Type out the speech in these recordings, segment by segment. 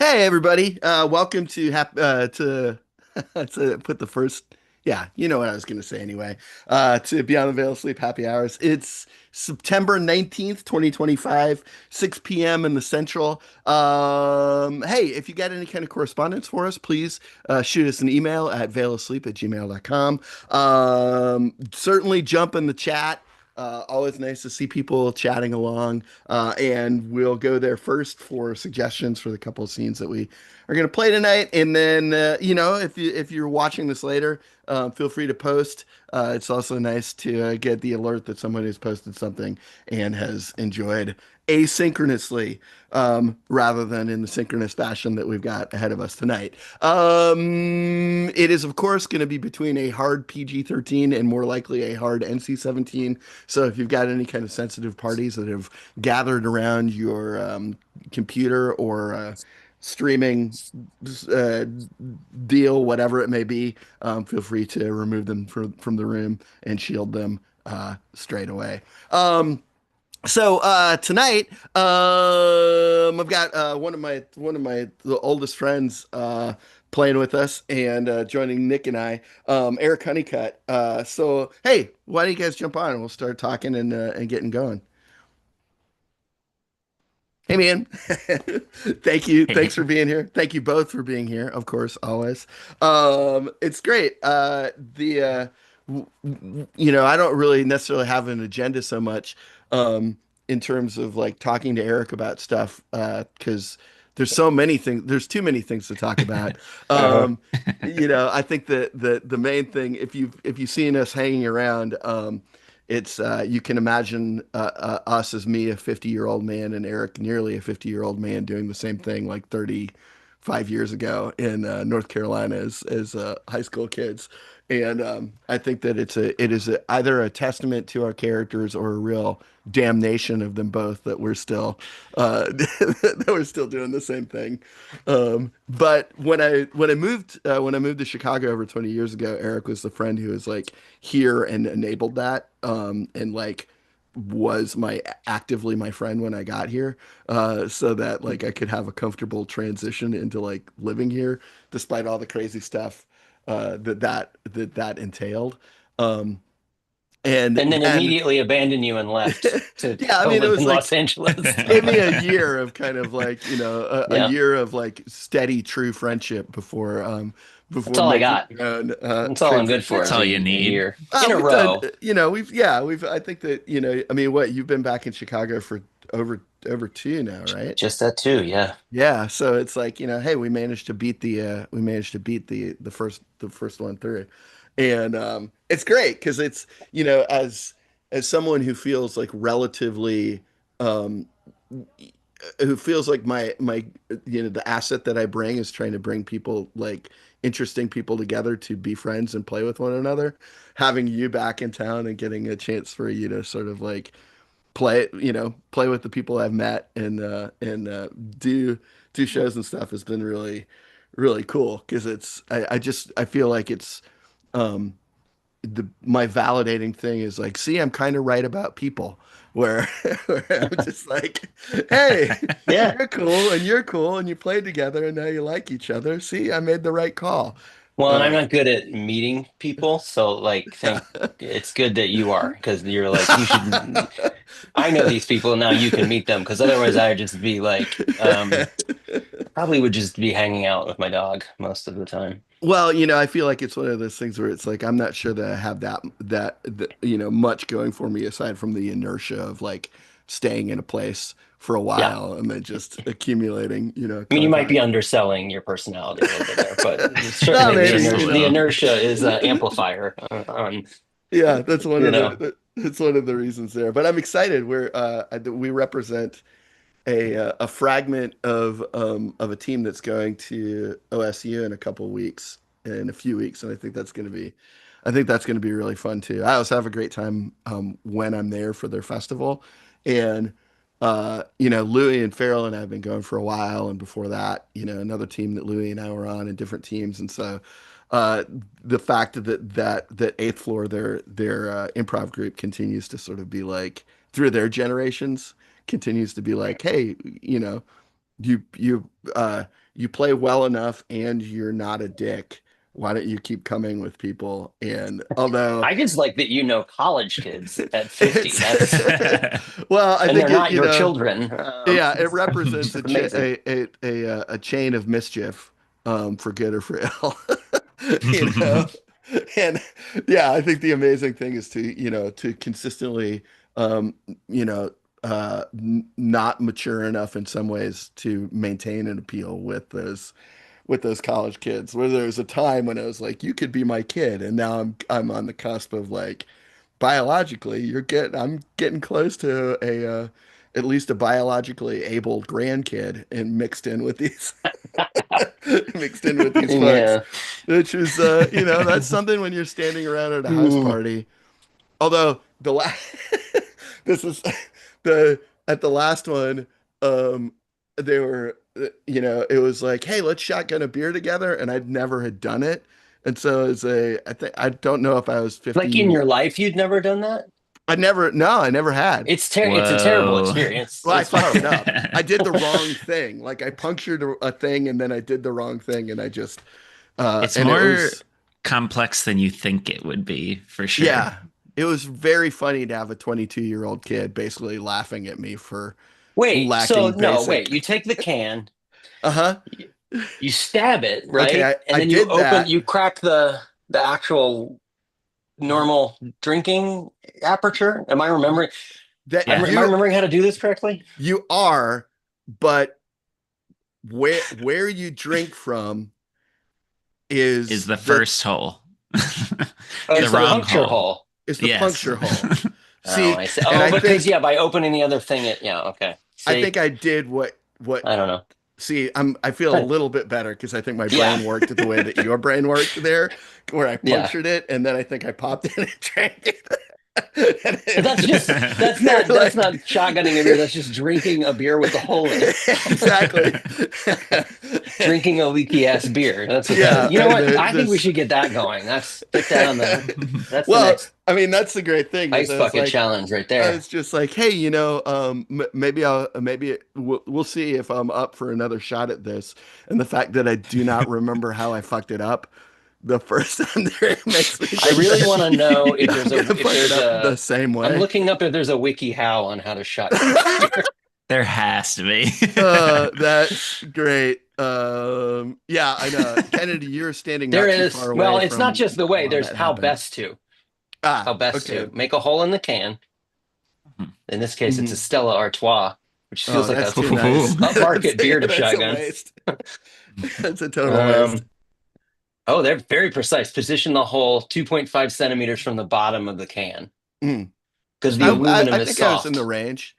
Hey everybody, welcome to to put the first, yeah, you know what I was going to say anyway, to Beyond the Veil of Sleep Happy Hours. It's September 19th, 2025, 6 p.m. in the Central. Hey, if you got any kind of correspondence for us, please shoot us an email at veilofsleep@gmail.com. Certainly jump in the chat. Always nice to see people chatting along. And we'll go there first for suggestions for the couple of scenes that we are going to play tonight. And then, if you're watching this later, feel free to post. It's also nice to get the alert that someone has posted something and has enjoyed asynchronously, rather than in the synchronous fashion that we've got ahead of us tonight. It is, of course, going to be between a hard PG-13 and more likely a hard NC-17. So if you've got any kind of sensitive parties that have gathered around your computer or streaming uh, deal, whatever it may be, feel free to remove them from the room and shield them straight away. So tonight, I've got one of my the oldest friends playing with us and joining Nick and I, Eric Honeycutt. So hey, why don't you guys jump on and we'll start talking and getting going. Hey man, thank you. Thanks for being here. Thank you both for being here. Of course, always. It's great. I don't really necessarily have an agenda so much, in terms of like talking to Eric about stuff, because there's so many things. There's too many things to talk about. Uh-huh. Um, I think that the main thing, if you've seen us hanging around, it's you can imagine us as me, a 50-year-old man, and Eric, nearly a 50-year-old man, doing the same thing like 35 years ago in North Carolina as high school kids. And I think that either a testament to our characters or a real damnation of them both that we're still that we're still doing the same thing. But when I moved to Chicago over 20 years ago, Eric was the friend who was like here and enabled that, and like was my actively my friend when I got here, so that like I could have a comfortable transition into like living here despite all the crazy stuff that entailed. Um, and And then then immediately abandoned you and left to yeah, I go mean, it live in was Los like Angeles. gave me a year of kind of like, a Yeah, year of like steady, true friendship that's before all I making got. my own That's all I'm good transition. for That's is all a you need. year in a We've done, row. I think that, I mean, what, you've been back in Chicago for over two now, right? Just that too. Yeah. Yeah, so it's like, hey, we managed to beat the first one through. And it's great because it's, as someone who feels like relatively, um who feels like my the asset that I bring is trying to bring people, like interesting people together to be friends and play with one another. Having you back in town and getting a chance for you to sort of like play with the people I've met and do do shows and stuff has been really really cool because I feel like it's um my validating thing is like, see, I'm kind of right about people, where, where I'm just like, hey, Yeah. you're cool and you played together and now you like each other. See, I made the right call. Well, and I'm Uh, not good at meeting people, so like, think it's good that you are because you're like you should. I know these people now. You can meet them because otherwise I'd just be like, probably would just be hanging out with my dog most of the time. Well, I feel like it's one of those things where it's like I'm not sure that I have that much going for me aside from the inertia of like staying in a place for a Yeah. while and then just accumulating, I mean, you might be contacts. underselling your personality a little bit there, but No, certainly the maybe, Just a inertia, the little. inertia is an amplifier on, yeah, that's one you of know. that's one of the reasons there. But I'm excited. We represent a fragment of a team that's going to OSU in a couple of weeks, in a few weeks, and I think that's gonna be really fun too. I also have a great time when I'm there for their festival, and Louis and Farrell and I have been going for a while, and before that, another team that Louis and I were on in different teams, and so uh, the fact that Eighth Floor, their improv group, continues to sort of be like through their generations continues to be like, hey, you you play well enough and you're not a dick. Why don't you keep coming with people? And although I just like that you know college kids at 50. it's That's well, I and they're think not you your know, children. yeah, it Which represents is amazing. a chain of mischief, for good or for ill, you know. And yeah, I think the amazing thing is to, you know, to consistently, um, you know, n not mature enough in some ways to maintain an appeal with those college kids. Where there was a time when I was like, you could be my kid, and now I'm on the cusp of like biologically, I'm getting close to a at least a biologically able grandkid and mixed in with these folks, Yeah. which is you know, that's something when you're standing around at a house Mm. party. Although the last this is the at the last one, they were you know, it was like, hey, let's shotgun a beer together, and I'd never had done it. And so as a I think I don't know if I was Like in 50. your life, you'd never done that? I never had. It's a terrible Whoa. experience. Well, I It's fucked it horrible. up. I did the wrong thing. Like I punctured a thing and then I did the wrong thing and I just It's and it more was complex than you think it would be, for sure. yeah, it was very funny to have a 22-year-old kid basically laughing at me for Wait, so lacking no, wait. basic. You take the can, Uh-huh. you, you stab it, Okay, right? And I then you did open, that. you crack the actual normal drinking aperture. Am I remembering? That Yeah. Am I remembering how to do this correctly? you are, but where you drink from Is is the first hole. Oh, The it's the the wrong puncture hole. hole. is the Yes. puncture hole. Oh, See, I see. and Oh, I because think yeah, by opening the other thing, yeah, okay. I See, think I did what I don't know. see, I feel a little bit better because I think my Yeah, brain worked the way that your brain worked there, where I yeah. punctured it and then I think I popped it and drank it. But And they're that's like not shotgunning a beer. That's just drinking a beer with the hole in it. exactly. Drinking a leaky ass beer. That's what that is. Yeah, You know and what? I think we this should get that going. That's Stick that on the. That's the well, next I mean that's the great thing is ice bucket challenge right I there. was just like, hey, you know, maybe we'll see if I'm up for another shot at this. And the fact that I do not remember how I fucked it up the first time there makes me I think really that want to know I'm gonna if fuck it there's up the a. same I'm way. looking up if there's a wiki how on how to shotgun a beer. There has to be. That's great. Yeah, I know. Kennedy, you're standing There not too is. far Well, away it's not from just the way. while There's that how happened. best to. How Ah, best okay. to make a hole in the can. In this case, it's a Mhm. Stella Artois, which Oh, feels like that's a too Ooh. nice. upmarket beer to That's a shotgun. waste. That's a total waste. Um, oh, they're very precise. Position the hole 2.5 centimeters from the bottom of the can Mm. because the aluminum I is think I was in the soft. range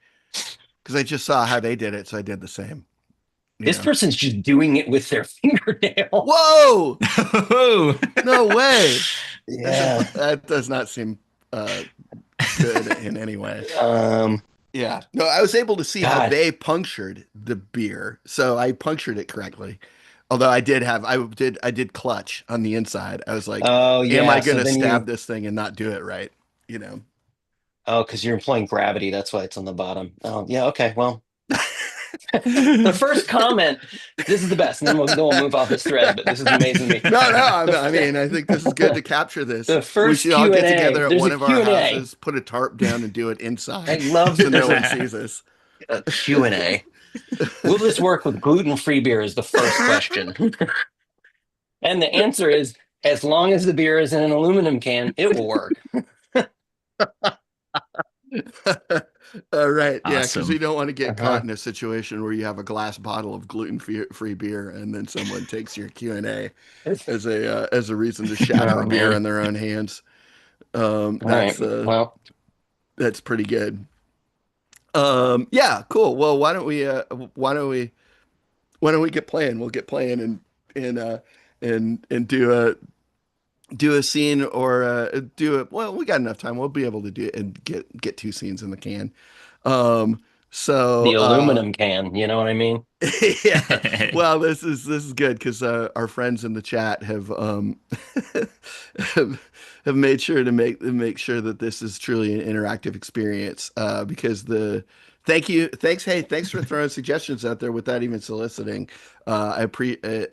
because I just saw how they did it, so I did the same. You This know. person's just doing it with their fingernail. Whoa! Ooh. No way. Yeah. That does not seem uh, good in any way. Um, Yeah. No, I was able to see how God. they punctured the beer, so I punctured it correctly. Although I did clutch on the inside. I was like, Oh, am I yeah. So gonna then stab you. this thing and not do it right? You know. Oh, because you're employing gravity. That's why it's on the bottom. Oh, yeah. Okay. Well, the first comment. This is the best, and then we'll move off this thread. But this is amazing to me. No, no, I The mean, I think this is good to capture this. the We first should all Q and get A. together at There's a one of our Q and A. houses, put a tarp down and do it I inside love so that no there's one sees us. a Q and A. Will this work with gluten-free beer? Is the first question, and the answer is as long as the beer is in an aluminum can, it will work. All right. Yeah, because we Awesome. don't want to get caught Uh-huh. in a situation where you have a glass bottle of gluten-free beer and then someone takes your Q&A as a reason to shatter Oh a beer man. in their own hands. All right. Well, That's pretty good. Yeah, cool. Well, why don't we why don't we get playing? We'll get playing and do a scene or do it. Well, we got enough time. We'll be able to do it and get two scenes in the can. Um, The So aluminum can, you know what I mean? yeah, well, this is good because our friends in the chat have made sure to make sure that this is truly an interactive experience. Because the thanks for throwing suggestions out there without even soliciting. I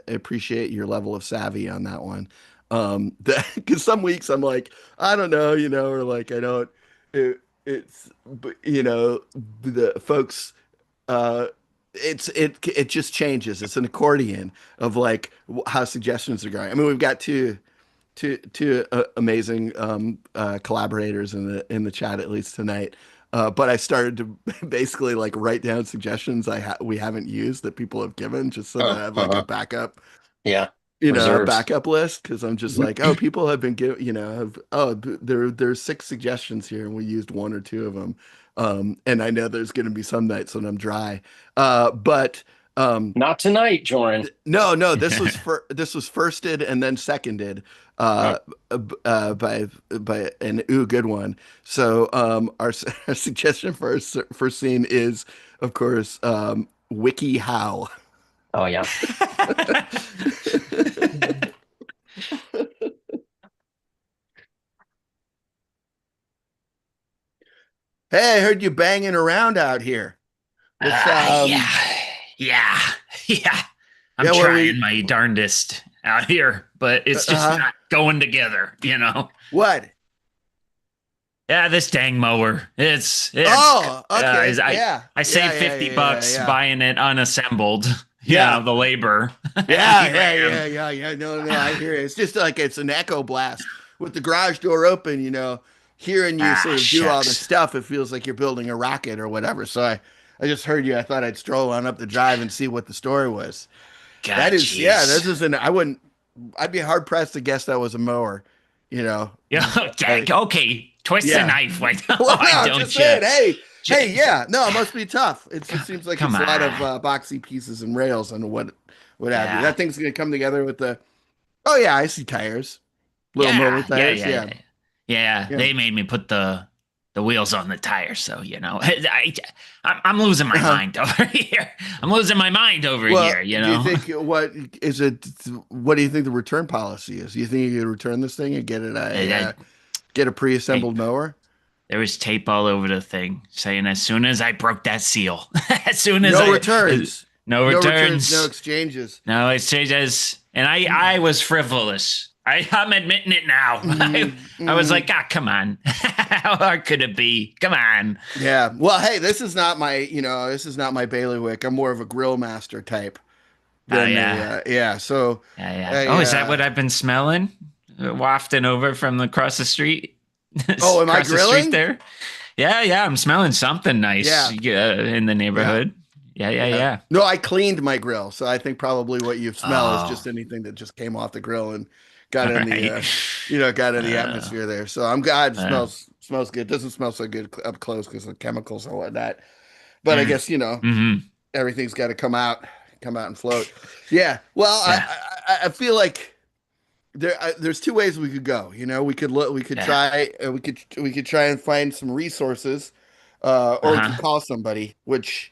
appreciate your level of savvy on that one. Because some weeks I'm like, I don't know, or like I don't. It, it's but the folks uh it just changes. It's an accordion of like how suggestions are going. I mean, we've got two amazing collaborators in the chat at least tonight. But I started to basically like write down suggestions we haven't used that people have given just so that I have like a Uh-huh. backup Yeah. a Reserves. backup list because I'm just like, oh, people have been give, have, oh, there's six suggestions here and we used one or two of them. And I know there's going to be some nights when I'm dry. But Not tonight, Joran. no, this was firsted and then seconded Oh, by an ooh good one. So our suggestion for first scene is, of course, Wiki How. oh yeah. Hey, I heard you banging around out here. What's Yeah, yeah, yeah. I'm yeah, what trying we my darndest out here, but it's just uh-huh. not going together, you know? What? Yeah, this dang mower. It's Oh, okay. Yeah. I Yeah, saved yeah, 50 yeah, yeah, bucks yeah. buying it unassembled, Yeah. the labor. And Yeah, here yeah, I yeah, am. yeah, yeah. No, I hear it. It's just like it's an echo blast with the garage door open, hearing you Ah, sort of do all this shucks. stuff. It feels like you're building a rocket or whatever. So I just heard you. I thought I'd stroll on up the drive and see what the story was. God, Yeah, jeez. this is I'd be hard pressed to guess that was a mower, you know. Yeah, I, okay. Twist the yeah. knife. Why, Well, no, why I'm just don't you? saying, hey, J- yeah, no, it must be tough. It seems like Come it's a lot of on. boxy pieces and rails and what have you. Yeah. That thing's gonna come together with the. Oh yeah, I see tires, little mower Yeah, yeah, tires. yeah, Yeah, yeah. Yeah, yeah. they made me put the wheels on the tires, so I'm losing my Uh-huh. mind over here. I'm losing my mind over Well, here, you do you know. think what is it? What do you think the return policy is? You think you could return this thing and I, get a I, pre-assembled mower? there was tape all over the thing saying as soon as I broke that seal, as soon as No returns, no no returns, no returns, exchanges. no exchanges, and I was frivolous. I'm admitting it now. Mhm, I was mhm. like, ah, come on, how hard could it be? Come on. Yeah. Well, hey, this is not my bailiwick. I'm more of a grill master type Oh than yeah. yeah. So, Yeah, yeah. Oh, I is that what I've been smelling? Wafting over from across the street? oh, am I Across the street grilling? there? Yeah, yeah. I'm smelling something nice Yeah. in the Yeah. neighborhood. Yeah, yeah, Yeah. yeah. No, I cleaned my grill, so I think probably what you smell is Oh, just anything that just came off the grill and all got in the right. got in the Uh, atmosphere there. So I'm glad it uh, smells good. Doesn't smell so good up close because of chemicals and whatnot. But I mm, guess, mm-hmm. everything's got to come out and float. Yeah. Well, Yeah, I feel like there's two ways we could go. yeah. We could try and find some resources, or we could Uh-huh. call somebody, which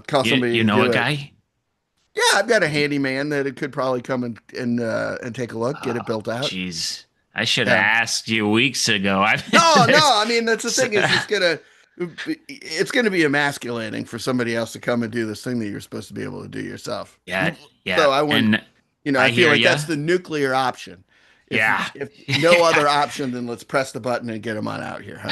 call somebody You to know a do it. guy? Yeah, I've got a handyman that it could probably come and take a look, get it Oh, built out. jeez. I should have Yeah. asked you weeks ago. I No. there's I mean, that's the thing is it's gonna be emasculating for somebody else to come and do this thing that you're supposed to be able to do yourself. yeah, yeah. So I wouldn't, And I I feel hear like you. that's the nuclear option. Yeah. If no other option, then let's press the button and get them on out here, huh?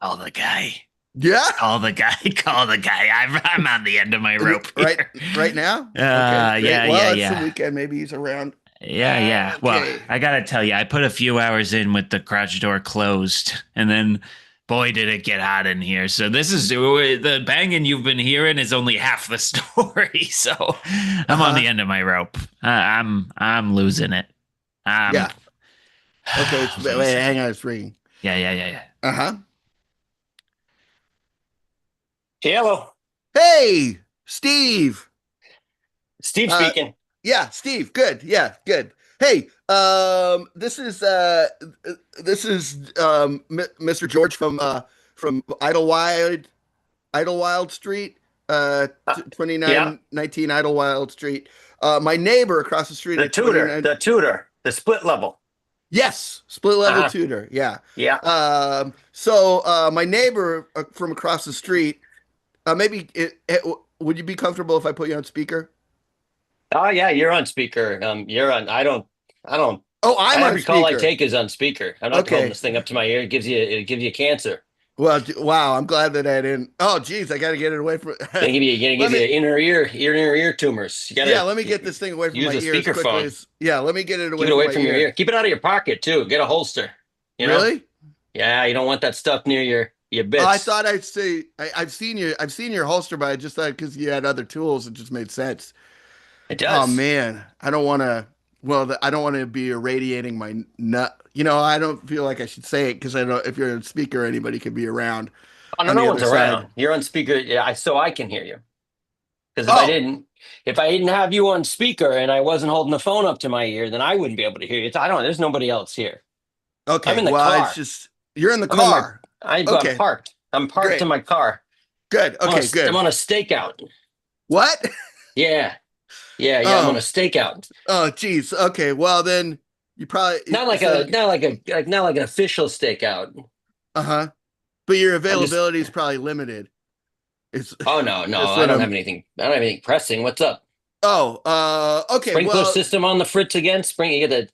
Call the guy. Yeah. Call the guy. Call the guy. I'm on the end of my rope Right, here. right now. Okay, great. Yeah, yeah, Well, it's the yeah. weekend. Maybe he's around. Yeah, yeah. Well, Okay. I gotta tell you, I put a few hours in with the garage door closed, and then, boy, did it get hot in here. So this is the banging you've been hearing is only half the story. So I'm on Uh-huh. the end of my rope. I'm losing it. I'm Yeah. Okay. Wait, losing hang it. on. It's ringing. Yeah, yeah, yeah, yeah. Uh-huh. Hello. Hey, Steve. Steve Uh, speaking. yeah, Steve. Good. Yeah, good. Hey, this is Mr. George from from Idlewild Street, Yeah, 2919 Idlewild Street. My neighbor across the street the at tutor, 29. the tutor, the split level. Yes, split level Uh-huh. tutor. Yeah. Yeah. So my neighbor from across the street, maybe would you be comfortable if I put you on speaker? Oh yeah, you're on speaker. You're on. I don't. Oh, I'm on Every call I speaker. take is on speaker. I'm not holding Okay. this thing up to my ear. It gives you cancer. Well, wow. I'm glad that I didn't. Oh, geez, I got to get it away from. Gonna Let give you me. inner ear tumors. You Yeah, gotta let me get this thing away from use my a ear as quickly speakerphone. as. Yeah, let me get it Keep away it from away my from your ear. ear. Keep it out of your pocket too. Get a holster. You know. Really? Yeah, you don't want that stuff near your Oh, I bits. thought I'd say I've seen your holster, but I just thought because you had other tools, it just made sense. It Oh does. man, I don't want to. Well, I don't want to be irradiating my nut. I don't feel like I should say it because I don't. If you're a speaker, anybody could be around Oh no, on the no other one's side. around. You're on speaker. Yeah, so I can hear you. Because Oh, if I didn't have you on speaker and I wasn't holding the phone up to my ear, then I wouldn't be able to hear you. I don't. There's nobody else here. I'm okay. in the Well, it's car. just you're in the I'm in my. car. I'm Okay, parked. I'm parked in great, my car. good. Okay, I'm good. on a stakeout. What? Yeah, yeah. I'm on a Oh, stakeout. oh, geez. Okay, well then you probably Not like so. not like an official stakeout. Uh-huh. But your I'm just. availability is probably limited. It's Oh no, no. that's I what don't have I'm. anything. I don't have anything pressing. What's up? Oh, okay. Sprinkler Well, system on the fritz again. You get the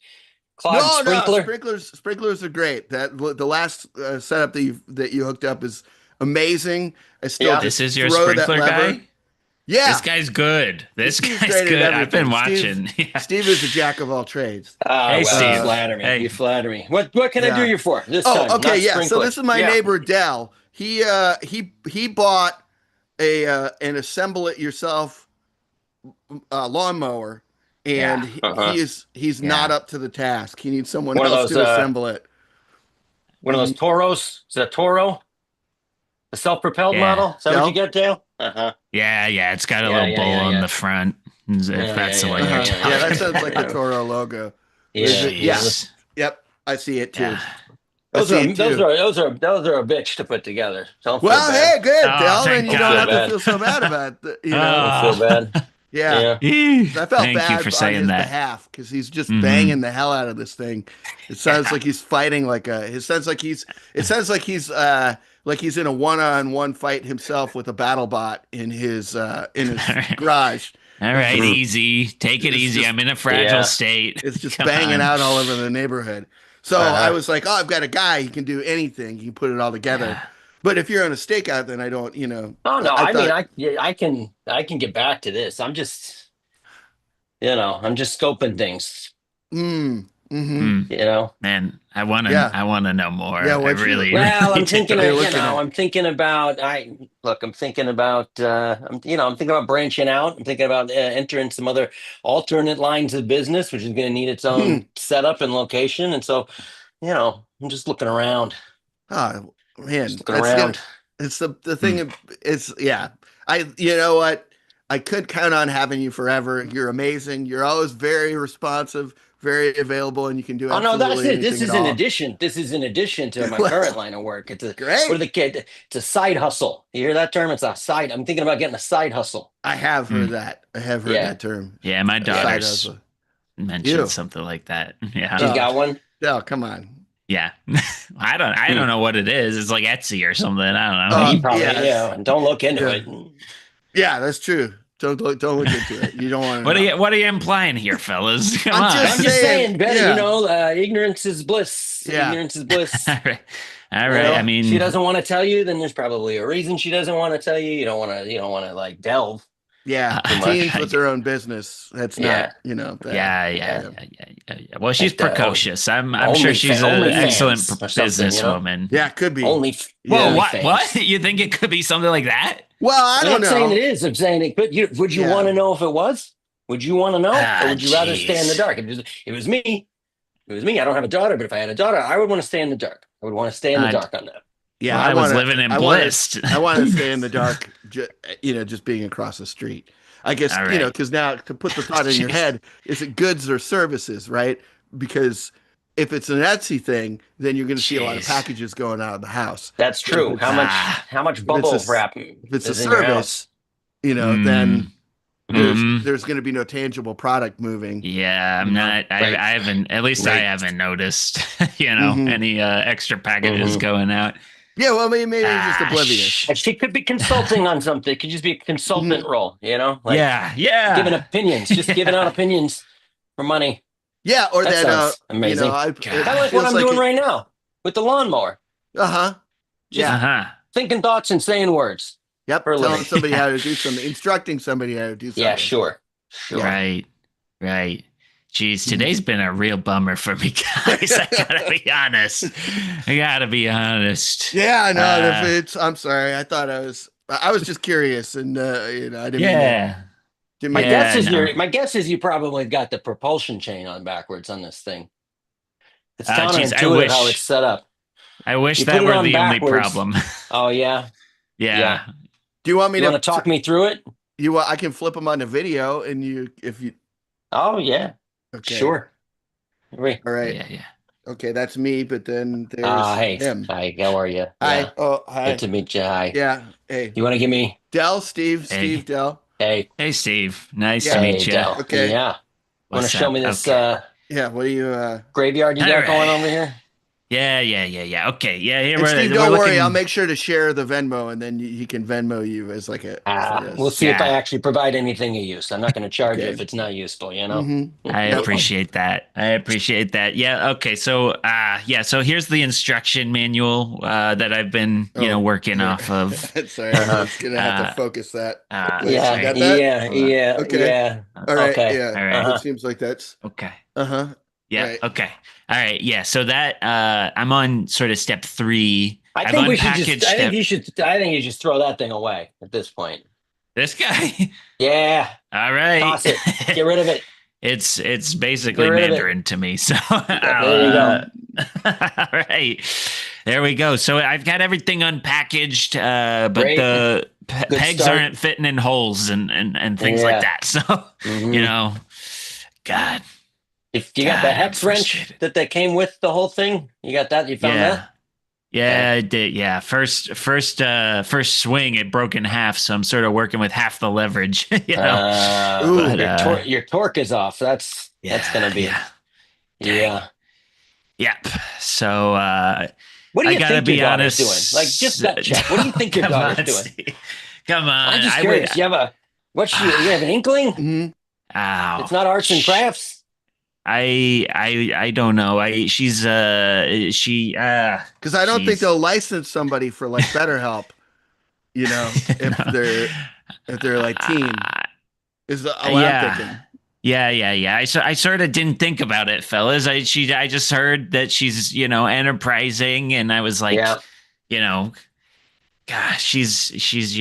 clogged no, no, sprinkler. sprinklers are great. The last setup that you hooked up is amazing. I still Yeah. This just is your throw that sprinkler lever. guy? This Yeah, guy's good. This Steve's guy's great at good. I've been everything. Steve watching. Yeah. Steve is a jack of all trades. Ah, Hey, well, you Steve. flatter me. Hey. You flatter me. What can I do Yeah. you for this Oh, time? okay, Not yeah. So sprinkler. this is my Yeah. neighbor Dell. He bought an assemble it yourself lawnmower, and Yeah. Uh-huh. he's not Yeah. up to the task. He needs someone One of else those to assemble it. one of those Toros. Is it a Toro? The self-propelled Yeah. model? Is that what you Dell? get, Dale? Uh-huh. Yeah. It's got a Yeah, little yeah, bull yeah, on yeah. the front. If that's the one you're Uh-huh. Yeah, that talking sounds like the about. Toro logo. Is Yeah. it? Yeah. Jeez. Yep. I see it too. Yeah. I see it too. Those are a bitch to put together. Don't feel Well, bad. hey, good, Oh, Dell. Then thank you don't Don't feel have God. to bad. feel so bad about it. Don't feel bad. Yeah. Yeah. I felt Thank you bad for on saying his that. behalf because he's just Mhm. banging the hell out of this thing. It sounds Yeah. like he's fighting it sounds like he's in a one-on-one fight himself with a battle bot in his garage. All right, easy. Take it It's easy. just I'm in a fragile Yeah. state. it's just Come banging on. out all over the neighborhood. So I Uh-huh. was like, oh, I've got a guy. He can do anything. He can put it all together. Yeah. But if you're on a stakeout, then I don't, Oh no, I I mean thought, I can get back to this. I'm just scoping things, mm-hmm. Hmm. you know. Man, I Yeah. want to know more. Yeah, I what'd you- really, Well, really I'm thinking do. You're of, looking at. I'm thinking about I'm thinking about branching out. I'm thinking about entering some other alternate lines of business, which is going to need its Hmm. own setup and location. And so, I'm just looking around, Oh man, just looking around. it's the Hmm. thing. It's yeah. You know what? I could count on having you forever. You're amazing. You're always very responsive, very available, and you can do Oh no, that's absolutely it. This anything at is in all. addition. This is in addition to my current Well, line of work. It's a what are great. the kid? It's a side hustle. You hear that term? It's a side. I'm thinking about getting a side hustle. I have Hmm. heard that. I have heard Yeah, that term. Yeah, my A side daughter's hustle. mentioned You. something like that. Yeah. she's Oh, got one. oh, come on. Yeah. I don't know what it is. It's like Etsy or something. I don't know. You probably yeah, don't look into yeah, it. yeah. That's true. Don't look into it. You don't want to know. What are you implying here, fellas? Come I'm on. just I'm just saying, saying, better, yeah. ignorance is bliss. Yeah. Ignorance is bliss. All right. All You right. know, I she mean, doesn't want to tell you, then there's probably a reason she doesn't want to tell you. You don't want to like delve Yeah, too much. teens with their own business. That's Yeah. not bad. yeah. Well, she's Like the precocious. I'm sure she's an only excellent fans or something, businesswoman. Yeah, it could be. Only, Yeah. only What? fans. What? You think it could be something like that? Well, I I'm don't not saying know. it is. I'm saying it could. Would you Yeah. want to know if it was? Would you want to know, Ah, or would you rather stay in the jeez. dark? If it was me, I don't have a daughter, but if I had a daughter, I would want to stay in the dark. I would want to stay in the Uh, dark on that. Yeah, Well, I was living in bliss. I want to stay in the dark. Just being across the street. I guess All right. because now to put the thought in your Jeez. head, is it goods or services, right? Because if it's an Etsy thing, then you're going to see a lot of Jeez. packages going out of the house. That's But if true. it's How much if it's bubble a wrap if it's a is in your service, house? then Mm-hmm. there's going to be no tangible product moving. Yeah, I'm You know, not. right. I haven't. At least I Right. haven't noticed. Mhm. Any extra packages going out. Yeah, well, maybe he's just oblivious. She could be consulting on something. It could just be a consultant role, like giving Yeah. opinions, just giving out opinions for money. Yeah, or That that sounds amazing. it Kind of like what feels I'm like doing right now with the lawnmower. Uh-huh. Just Yeah. thinking thoughts and saying words Yep. for a Telling living. somebody how to do something, instructing somebody how to do something. Yeah, sure. Right. Jeez, today's been a real bummer for me, guys. I gotta be honest. Yeah, no, I'm sorry. I was just curious, and I didn't mean to. Didn't My mean guess to- is my guess is you probably got the propulsion chain on backwards on this thing. It's Geez, counterintuitive how it's set up. I wish You that put it were on the only backwards. problem. Oh yeah. Yeah. Do you want me You want to talk me through it? I can flip them on the video, and if you. Oh yeah. Okay. Sure. Right. All right. Yeah. Okay, that's me. But then there's Hey. him. Hi. How are you? Hi. Yeah. Oh, hi. Good to meet you. Hi. Yeah. Hey. You want to give me Steve Hey. Dell. Hey. Hey, Steve. Nice Yeah. to meet you. Del. Okay. Yeah. Want to show me this Yeah. What do you? graveyard you got going over here? Yeah. Okay. Yeah. Here And Steve, we're don't worry. looking. I'll make sure to share the Venmo, and then he can Venmo you as like a. We'll see if I Yeah. actually provide anything of use. I'm not going to charge you Okay. if it's not useful. I appreciate that. Yeah. Okay. So, So here's the instruction manual that I've been, working off of. Sorry, I was gonna have to focus that. Wait, Yeah. you got that? Yeah. Okay. Yeah. All right. Okay. Yeah. All right. It seems like that's. Okay. Uh-huh. Yeah. Right. Okay. All right. Yeah. So that I'm on sort of step 3. I think you should just throw that thing away at this point. This guy. Yeah. All right. Toss it. Get rid of it. It's basically Mandarin to me. So there you go. All right. There we go. So I've got everything unpackaged, but Great. the pegs start. aren't fitting in holes and things like that. So, God. If you got the I'm hex wrench frustrated. that came with the whole thing, you got that? You found that? Yeah, I did. Yeah. First swing, it broke in half. So I'm sort of working with half the leverage, Your torque is off. That's going to be. Yeah. Yep. So, what do you gotta think be your daughter's honest. doing? Like, just gut check. What do you think your daughter's doing? Steve. Come on. I'm just curious. You have an inkling? Mm-hmm. Ow. It's not arts and crafts? I don't know. She's because I don't think they'll license somebody for like BetterHelp, if they're like teen is all I'm thinking. Yeah. I sort of didn't think about it, fellas. I just heard that she's enterprising, and I was like, gosh, she's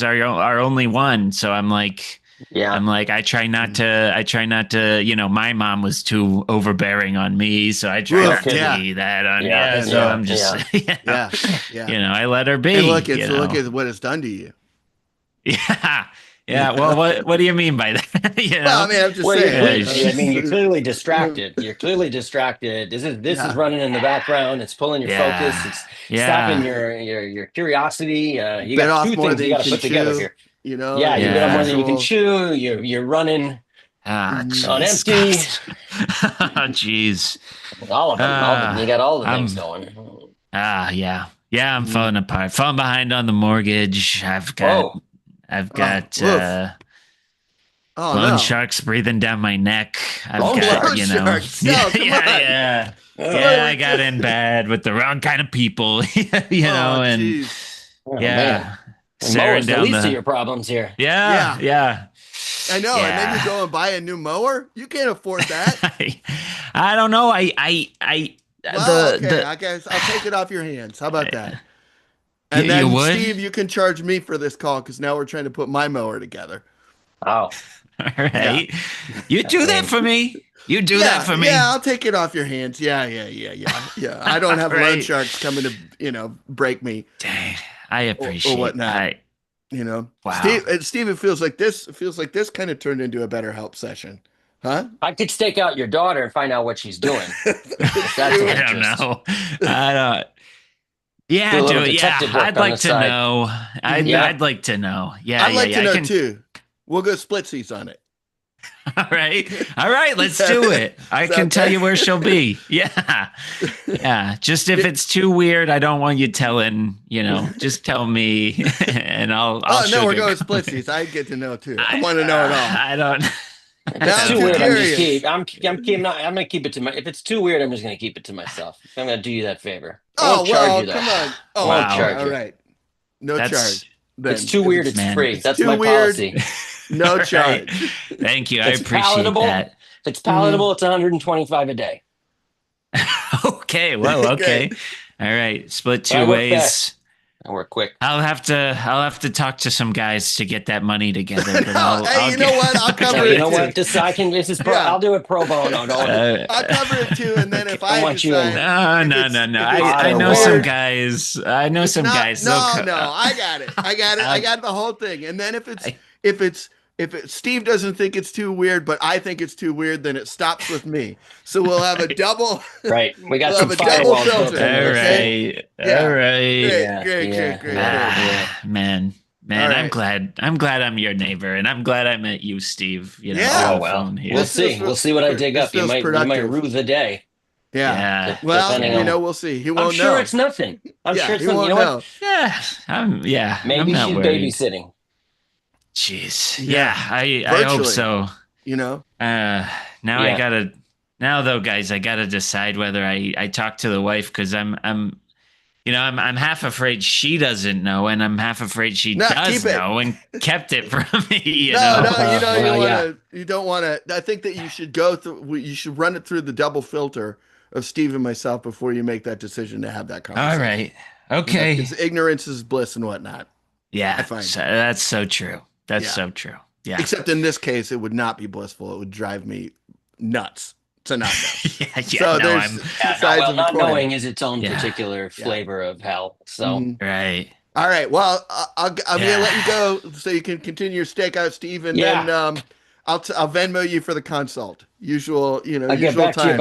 our only one. So I'm like. Yeah. I'm like, I try not to, my mom was too overbearing on me. So I try not to be that on. So I'm just, I let her be. And look at what it's done to you. Yeah. Yeah. Well, what do you mean by that? Well, I mean, I'm just saying. You're clearly distracted. This is running in the background. It's pulling your focus. It's stopping your curiosity. You got two things you got to put together here. You got more than you can chew. You're running on empty. Oh, jeez. All of them. You got all the things going. Yeah. I'm falling apart. Falling behind on the mortgage. I've got loan sharks breathing down my neck. Sharks. No, yeah. I got in bad with the wrong kind of people, and Staring down the least of your problems here. Yeah. I know. And then you go and buy a new mower. You can't afford that. I don't know. I guess I'll take it off your hands. How about that? And then Steve, you can charge me for this call because now we're trying to put my mower together. Oh, all right. Yeah. You do that for me. You do that for me. Yeah, I'll take it off your hands. Yeah. I don't have loan sharks coming to break me. Dang. I appreciate or whatnot. Wow. Steve, it feels like this kind of turned into a BetterHelp session. Huh? I could stake out your daughter and find out what she's doing. That's an I don't interest. know. I don't. Yeah, Do a little dude. Yeah, detective work I'd on the like to side. know. Yeah. I'd like to know. Yeah, I'd like to I know can. too. We'll go splitsies on it. All right. All right. Let's do it. I can tell you where she'll be. Yeah. Yeah. Just if it's too weird, I don't want you telling, just tell me and I'll Oh no, we're going sugarcoat splitsies. I get to know too. I want to know it all. I don't. If it's too weird, I'm gonna keep it to my. If it's too weird, I'm just gonna keep it to myself. I'm gonna do you that favor. I won't charge you though. Come on. Oh, I won't okay. charge All you. right. No charge. Then. It's too weird. It's free. That's my policy. No charge. Thank you. I appreciate that. If it's palatable, it's 125 a day. Okay. Well, okay. All right. Split two ways. I work quick. I'll have to talk to some guys to get that money together. But you know what? I'll cover it. You know what? I'll do it pro bono. I'll cover it too, and then if I want No. I know some guys. No, I got it. I got the whole thing. And then if Steve doesn't think it's too weird, but I think it's too weird, then it stops with me. So we'll have a double. Right. We got some double filter. All right. Yeah. All right. Great. Man. Right. I'm glad I'm your neighbor, and I'm glad I met you, Steve. Oh well. We'll see. We'll see what I dig up. You might rue the day. Yeah. Well, we'll see. He won't know. I'm sure it's nothing. I'm sure it's nothing. You know what? Yeah. Maybe she's babysitting. Jeez. Yeah. I hope so. Now though, guys, I gotta decide whether I talk to the wife, because I'm half afraid she doesn't know, and I'm half afraid she does know and kept it from me. You don't want to. I think that you should you should run it through the double filter of Steve and myself before you make that decision to have that conversation. All right. Okay. Because ignorance is bliss and whatnot. Yeah. That's so true. That's so true. Yeah. Except in this case, it would not be blissful. It would drive me nuts to not know. Not knowing is its own particular flavor of hell. So right. All right. Well, I'm gonna let you go so you can continue your stakeout, Steve, and then I'll Venmo you for the consult. Usual, I'll get back time. to you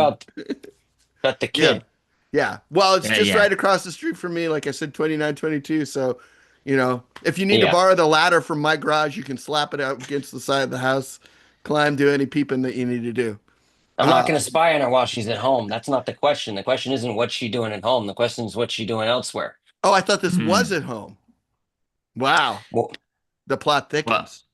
about the kid. Yeah. Well, it's just right across the street from me. Like I said, 2922. So, if you need to borrow the ladder from my garage, you can slap it out against the side of the house, climb, do any peeping that you need to do. I'm not going to spy on her while she's at home. That's not the question. The question isn't what's she doing at home. The question is what's she doing elsewhere. Oh, I thought this was at home. Wow. Well, the plot thickens.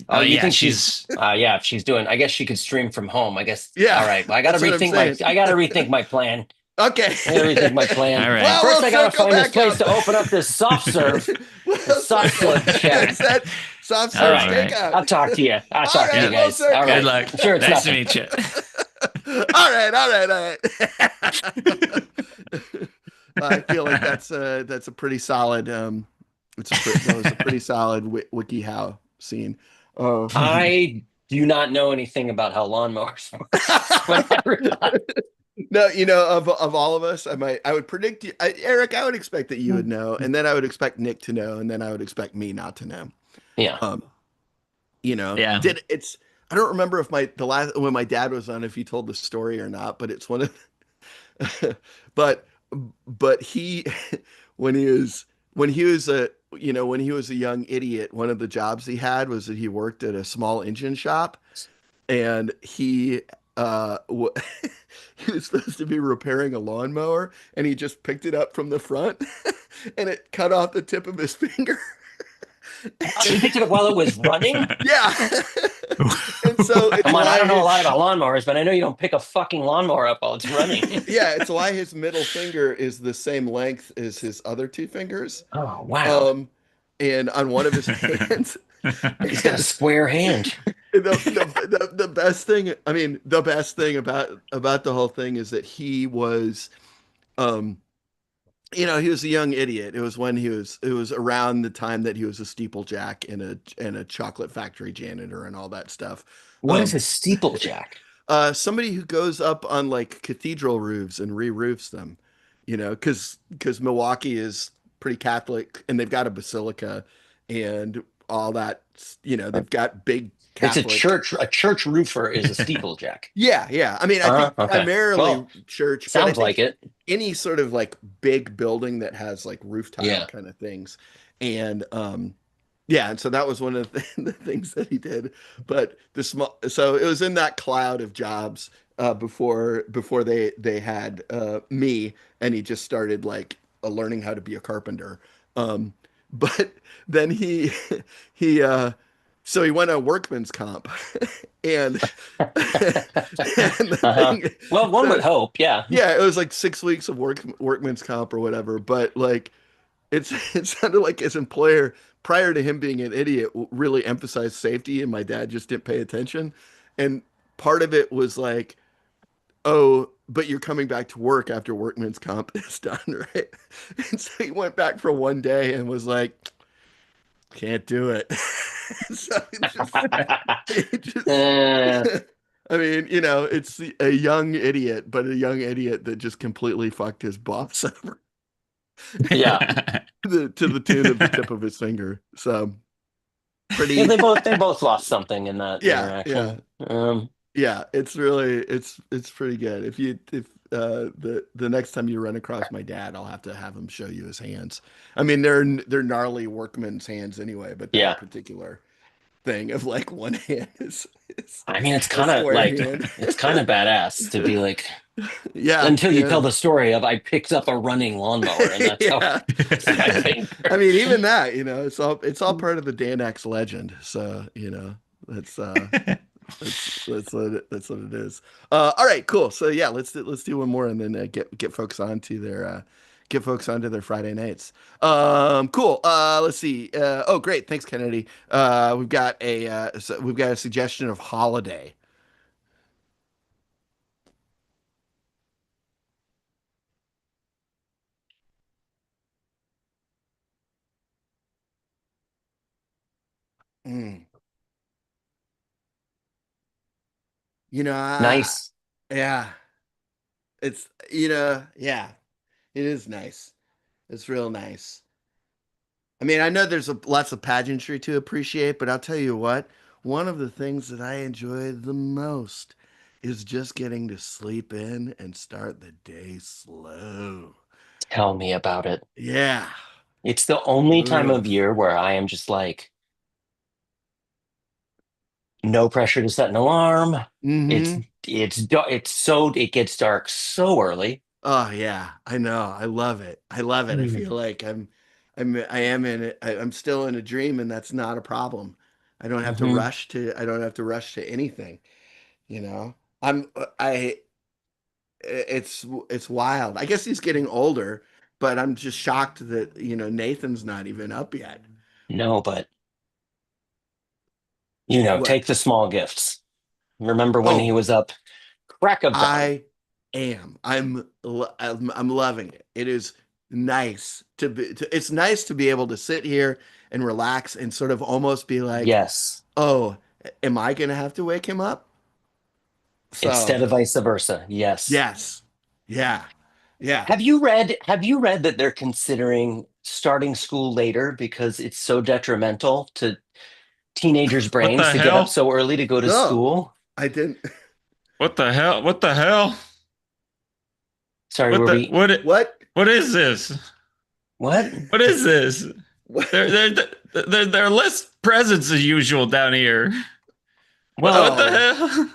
You think she's if she's doing, I guess she could stream from home. I guess. Yeah. All right. Well, I got to rethink my plan. Okay. I got to rethink my plan. All right. Well, first, I got to find this place to open up this soft serve. Soft serve chat. Soft serve takeout. I'll talk to you. I'll talk to you guys. All right. Good luck. Sure, it's nice nothing. to meet you. All right. I feel like that's a pretty solid. That was a pretty solid WikiHow scene. I do not know anything about how lawnmowers work. No, of all of us, I would predict you, Eric. I would expect that you would know, and then I would expect Nick to know, and then I would expect me not to know. Yeah. Yeah. I don't remember if when my dad was on, if he told the story or not, but it's one of, but he, when he was a young idiot, one of the jobs he had was that he worked at a small engine shop, and he was supposed to be repairing a lawnmower, and he just picked it up from the front and it cut off the tip of his finger. He picked it up while it was running? Yeah. And so come on, I don't know a lot about lawnmowers, but I know you don't pick a fucking lawnmower up while it's running. Yeah, it's why his middle finger is the same length as his other two fingers. Oh, wow. And on one of his hands, he's got a square hand. The best thing, the best thing about the whole thing is that he was, he was a young idiot. It was around the time that he was a steeplejack and a chocolate factory janitor and all that stuff. What is a steeplejack? Somebody who goes up on like cathedral roofs and re-roofs them, because Milwaukee is pretty Catholic and they've got a basilica and all that, they've got big It's Catholic. a church roofer is a steeplejack. Yeah. I mean, I think primarily church, but I sounds think like it. any sort of like big building that has like roof tile Yeah. kind of things. And yeah, and so that was one of the things that he did. But so it was in that cloud of jobs before they had me, and he just started like learning how to be a carpenter. Um, but then he so he went on workman's comp, and and the thing, well, one would hope, yeah. Yeah, it was like 6 weeks of workman's comp or whatever. But like it sounded like his employer, prior to him being an idiot, really emphasized safety, and my dad just didn't pay attention. And part of it was like, oh, but you're coming back to work after workman's comp is done, right? And so he went back for one day and was like, can't do it. So it just I mean, it's a young idiot, but a young idiot that just completely fucked his boss over. Yeah. To the tune of the tip of his finger. So pretty. Yeah, they both lost something in that interaction. Yeah, it's really it's pretty good. If the next time you run across my dad, I'll have to have him show you his hands. I mean, they're gnarly workman's hands anyway, but that particular thing of like one hand is I mean, it's kind of like it's kind of badass to be like, until you tell the story of I picked up a running lawnmower, and that's how I mean, even that, it's all part of the Dan X legend. So that's that's what it is. All right, cool. So yeah, let's do one more and then get folks onto their Friday nights. Cool. Let's see. Oh, great. Thanks, Kennedy. We've got a suggestion of holiday. Nice. Yeah. It's yeah. It is nice. It's real nice. I mean, I know there's lots of pageantry to appreciate, but I'll tell you what, one of the things that I enjoy the most is just getting to sleep in and start the day slow. Tell me about it. Yeah. It's the only time of year where I am just like, no pressure to set an alarm. Mm-hmm. It gets dark so early. Oh yeah, I know. I love it. I feel like I'm still in a dream, and that's not a problem. I don't have to rush to anything, it's wild. I guess he's getting older, but I'm just shocked that, Nathan's not even up yet. No, but take the small gifts. Remember when he was up crack of dawn? I am. I'm loving it. It is nice it's nice to be able to sit here and relax and sort of almost be like, yes, oh, am I going to have to wake him up? So, instead of vice versa. Yes. Yeah. Have you read that they're considering starting school later because it's so detrimental to teenagers' brains to get up so early to go to school? I didn't. What the hell? Sorry, what is this? What is this? There are less presents as usual down here. Well, what the hell?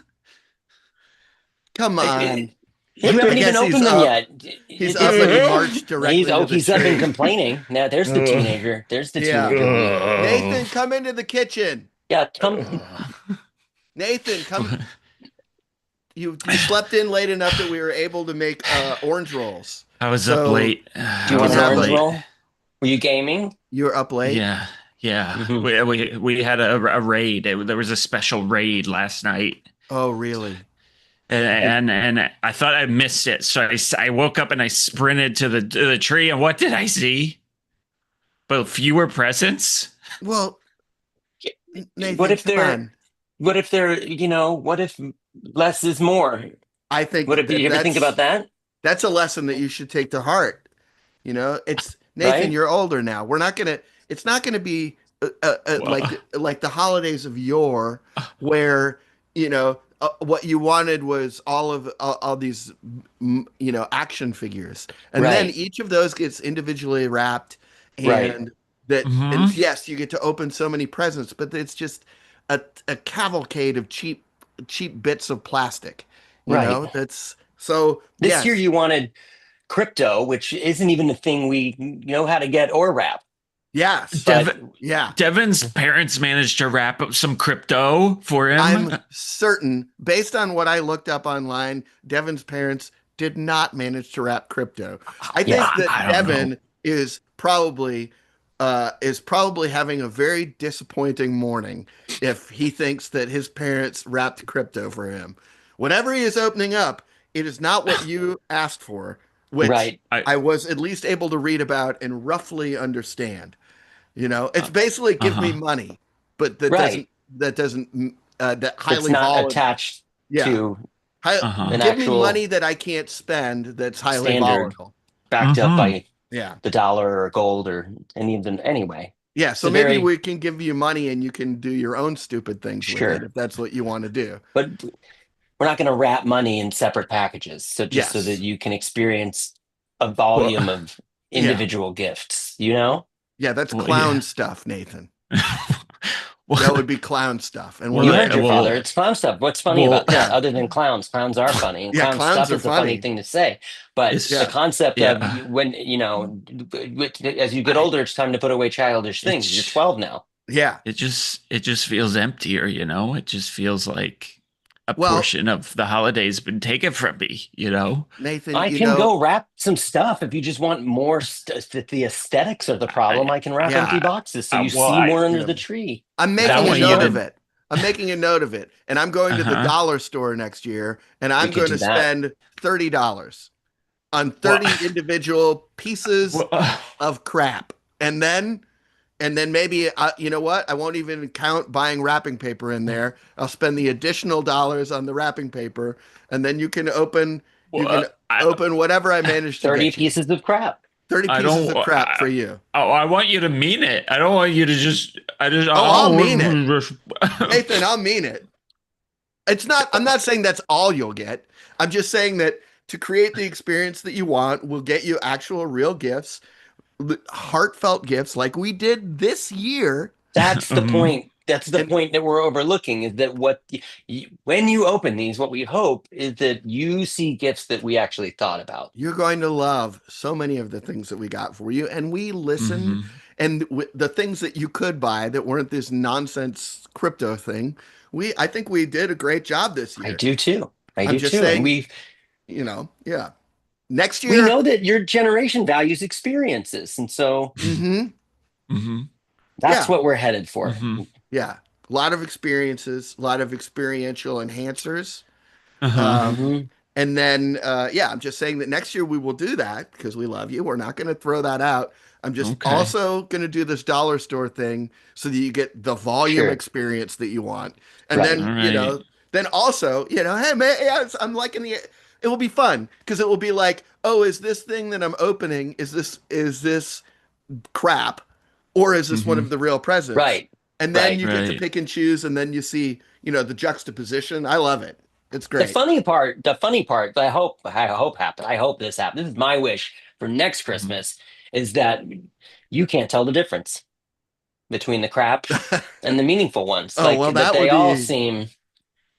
Come on. You haven't even opened them yet. He's up and he marched directly he's up and complaining. Now there's the teenager. There's the teenager. Nathan, come into the kitchen. Yeah, come. Nathan, come. You slept in late enough that we were able to make orange rolls. I was up late. Do you want an orange roll? Were you gaming? You were up late? Yeah. Mm-hmm. We had a raid. There was a special raid last night. Oh, really? And I thought I missed it. So I woke up and I sprinted to the tree. And what did I see? But fewer presents? Well, Nathan, what if less is more? I think. You ever think about that? That's a lesson that you should take to heart. It's Nathan, right? You're older now. It's not gonna be like the holidays of yore, where what you wanted was all these action figures, and then Right. each of those gets individually wrapped, Right. and that Hmm. and yes, you get to open so many presents, but it's just a cavalcade of cheap bits of plastic, Right. that's so This year yes. you wanted crypto, which isn't even a thing we know how to get or wrap. Yes. But Yeah. Devin's parents managed to wrap up some crypto for him. I'm certain, based on what I looked up online, Devin's parents did not manage to wrap crypto. I yeah, think that I don't know. Devin is probably having a very disappointing morning if he thinks that his parents wrapped crypto for him. Whatever he is opening up, it is not what you asked for, which right. I I was at least able to read about and roughly understand. It's uh, basically give me uh-huh. money, but that Right. doesn't that doesn't that It's highly not volatile. attached Yeah. to Uh-huh. an Give me actual money that I can't spend that's highly standard volatile. backed up Hmm. by Yeah. the dollar or gold or any of them. Anyway, Yeah. it's So a maybe very we can give you money and you can do your own stupid things with it sure. if that's what you want to do. But we're not going to wrap money in separate packages. So just so that Yes. you can experience a Well, volume of Yeah. individual gifts, you know? Yeah. That's well, clown yeah. stuff, Nathan. That well, would be clown stuff. And we're well, You not heard your interested. father. well, It's clown stuff. What's funny well, about that? Yeah. Other than clowns, clowns are funny, and Yeah. clown Clowns stuff are is a funny funny. thing to say. But the Yeah. it's concept of yeah. when as you get I older, it's time to put away childish things. You're it's 12 now. Yeah. it just feels emptier, It just feels like a Well, portion of the holiday's been taken from me. Nathan, I can go wrap some stuff if you just want more. If the aesthetics are the problem, I I can wrap empty yeah. boxes so you well, see more under Yeah. the tree. I'm Is that I making a what want you you note want? of to it. I'm making a note of it. And I'm going to the uh-huh. dollar store next year and We I'm could going do to that. spend $30 on Well, 30 individual pieces well, of crap. And then maybe you know what? I won't even count buying wrapping paper in there. I'll spend the additional dollars on the wrapping paper and then you can I open whatever I managed to 30 get you. pieces of crap. 30 I pieces don't. of crap for you. I want you to mean it. I don't want you to just. I just. Oh, I I'll mean it. don't. Nathan, I'll mean it. I'm not saying that's all you'll get. I'm just saying that to create the experience that you want, we'll get you actual real gifts, heartfelt gifts like we did this year. That's the Mhm. point. That's the And point that we're overlooking is that when you open these, what we hope is that you see gifts that we actually thought about. you're going to love so many of the things that we got for you. And we listened, Mhm. and the things that you could buy that weren't this nonsense crypto thing. I think we did a great job this I year. do too. I I'm do just too. And saying, yeah. Next we year, know that your generation values experiences. And so hmm Mhm. that's yeah, what we're headed for. Mhm. yeah. A lot of experiences, a lot of experiential enhancers. Uh-huh. Um, Hmm. and then, yeah, I'm just saying that next year we will do that because we love you. We're not going to throw that out. I'm just Okay. also going to do this dollar store thing so that you get the volume Sure. experience that you want. And Right. All then, right. then also, hey, man, yeah, I'm liking it will be fun because it will be like, oh, is this thing that I'm opening, is this crap or is this one Mhm. of the real presents? Right. And then Right. you get to Right. pick and choose and then you see, the juxtaposition. I love it. It's great. The funny part that I hope this happens. This is my wish for next Mhm. Christmas is that you can't tell the difference between the crap and the meaningful ones. Oh, Like well, that they all seem,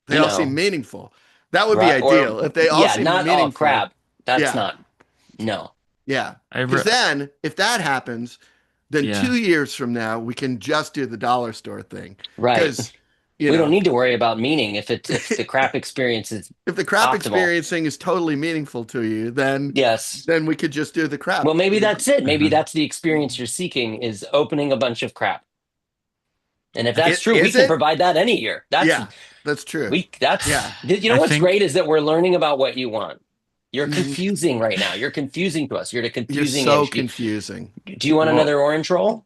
they you all seem know, meaningful. That would be right or ideal. If they all yeah, seemed not all meaningful. crap. That's Yeah. not no. Yeah. I Because re- then if that happens, then yeah. 2 years from now, we can just do the dollar store thing. Right. Because, We don't need to worry about meaning if the if crap experience is the crap optimal. experiencing is totally meaningful to you, then Yes. then we could just do the Well, crap. maybe that's it. Maybe Uh-huh. that's the experience you're seeking is opening a bunch of crap. And if that's true, we Is can it? provide that any year. Yeah, that's true. Yeah. You know I what's great think is that we're learning about what you want. You're Mhm. confusing right now. You're confusing to us. You're at a You're confusing so age. confusing. Do you want well, another orange roll?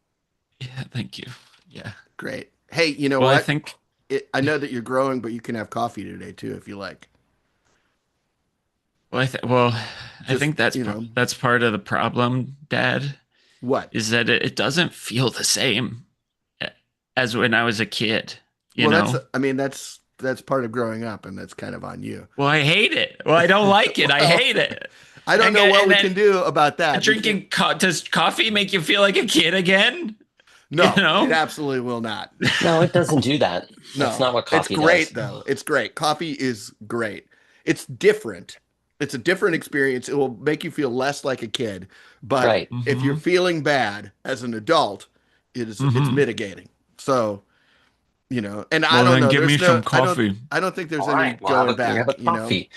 yeah, thank you. Yeah. Great. Hey, you know Well, I what? think I know that you're growing, but you can have coffee today too if you like. I Just, think that's part of the problem, Dad, what? is that it doesn't feel the same as when I was a kid. You Well, know? that's part of growing up, and that's kind of on you. Well, I hate it. Well, I don't like it. I hate it. I don't know what we can do about that. Drinking does coffee make you feel like a kid again? No, you know? It absolutely will not. No, it doesn't do that. No, that's not what coffee does. It's great, does. though. It's great. Coffee is great. It's different. It's a different experience. It will make you feel less like a kid. But if you're feeling bad as an adult, it's mitigating. So, and I don't know. Give me some coffee. I don't think there's any going back. We'll have a coffee.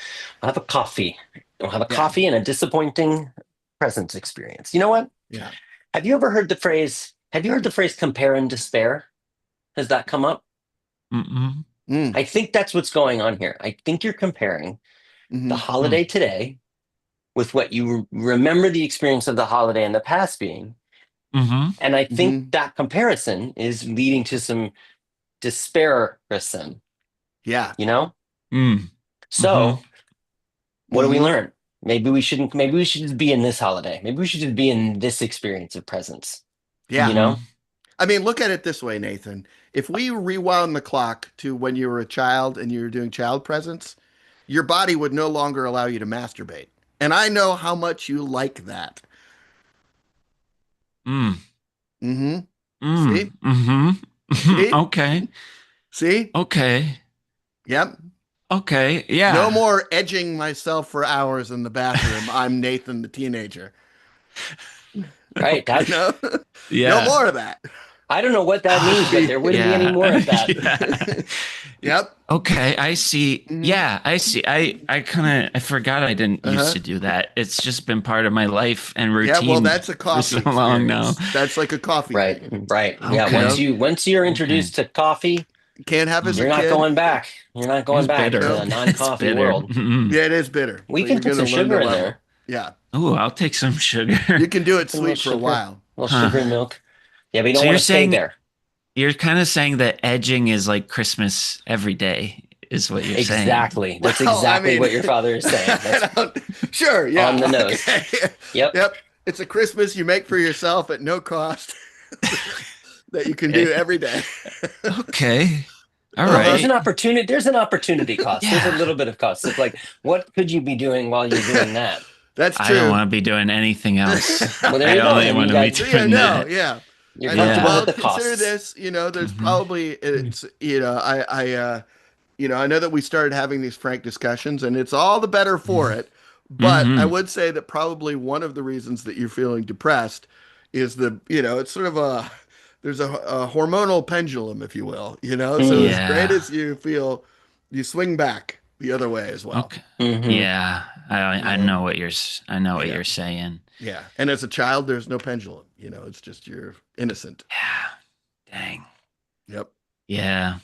I'll have a coffee. We'll have a coffee and a disappointing presence experience. You know what? Yeah. Have you ever heard the phrase compare and despair? Has that come up? I think that's what's going on here. I think you're comparing the holiday today with what you remember the experience of the holiday in the past being. And I think that comparison is leading to some disparison. Yeah. So what do we learn? Maybe we should just be in this holiday. Maybe we should just be in this experience of presence. Yeah. I mean, look at it this way, Nathan. If we rewound the clock to when you were a child and you were doing child presence, your body would no longer allow you to masturbate. And I know how much you like that. See? See? Okay. See? Okay. Yep. Okay. Yeah. No more edging myself for hours in the bathroom. I'm Nathan the teenager. Right. No more of that. I don't know what that means, but there wouldn't be any more of that. Yep. Okay, I see. Yeah, I see. I forgot I didn't used to do that. It's just been part of my life and routine. Yeah, well, that's a coffee. For so long now. That's like a coffee. Right. Thing. Right. Okay. Yeah. Once you're introduced to coffee, can't have as you're a not kid. going back. You're not going back to the non-coffee world. Yeah, it is bitter. We can put some sugar in there. Yeah. Oh, I'll take some sugar. You can do it sweet for a while. A little sugar and milk. Yeah, but you don't want to stay there. You're kind of saying that edging is like Christmas every day, is what you're saying. Exactly. That's exactly what your father is saying. Sure, yeah. On the nose. Okay. Yep. It's a Christmas you make for yourself at no cost that you can do every day. Okay. All right. There's an opportunity cost. Yeah. There's a little bit of cost. It's like, what could you be doing while you're doing that? That's true. I don't want to be doing anything else. Well, there you go. I only want to be doing that. Yeah. You're comfortable with the costs. Consider this, there's probably, it's, I know that we started having these frank discussions and it's all the better for it. But I would say that probably one of the reasons that you're feeling depressed is it's sort of there's a hormonal pendulum, if you will, so as great as you feel, you swing back the other way as well. Okay. Yeah. I know what you're saying. Yeah. And as a child, there's no pendulum, it's just you're innocent. Yeah. Dang. Yep. Yeah.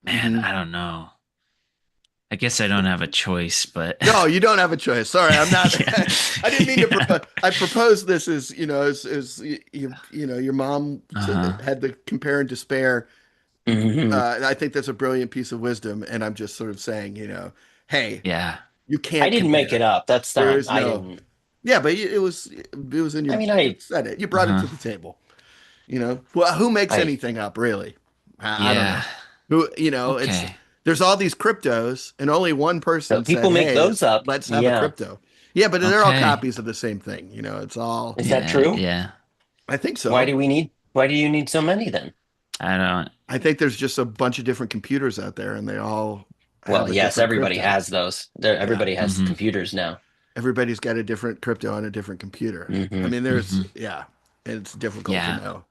Man, I don't know. I guess I don't have a choice, but no, you don't have a choice. Sorry, I'm not. I didn't mean to propose. I proposed this as your mom had the compare and despair. I think that's a brilliant piece of wisdom, and I'm just sort of saying, hey, you can't. I didn't make it up. That's not. I didn't. Yeah, but it was in your. I said it. You brought it to the table. Well, who makes anything up, really? I don't know. Who it's. There's all these cryptos, and only one person. So people make those up. Let's have a crypto. Yeah, but they're all copies of the same thing. It's all. Is that true? Yeah, I think so. Why do you need so many then? I don't. I think there's just a bunch of different computers out there, and they all. Well, yes, everybody has those. Everybody has computers now. Everybody's got a different crypto on a different computer. I mean, there's it's difficult to know.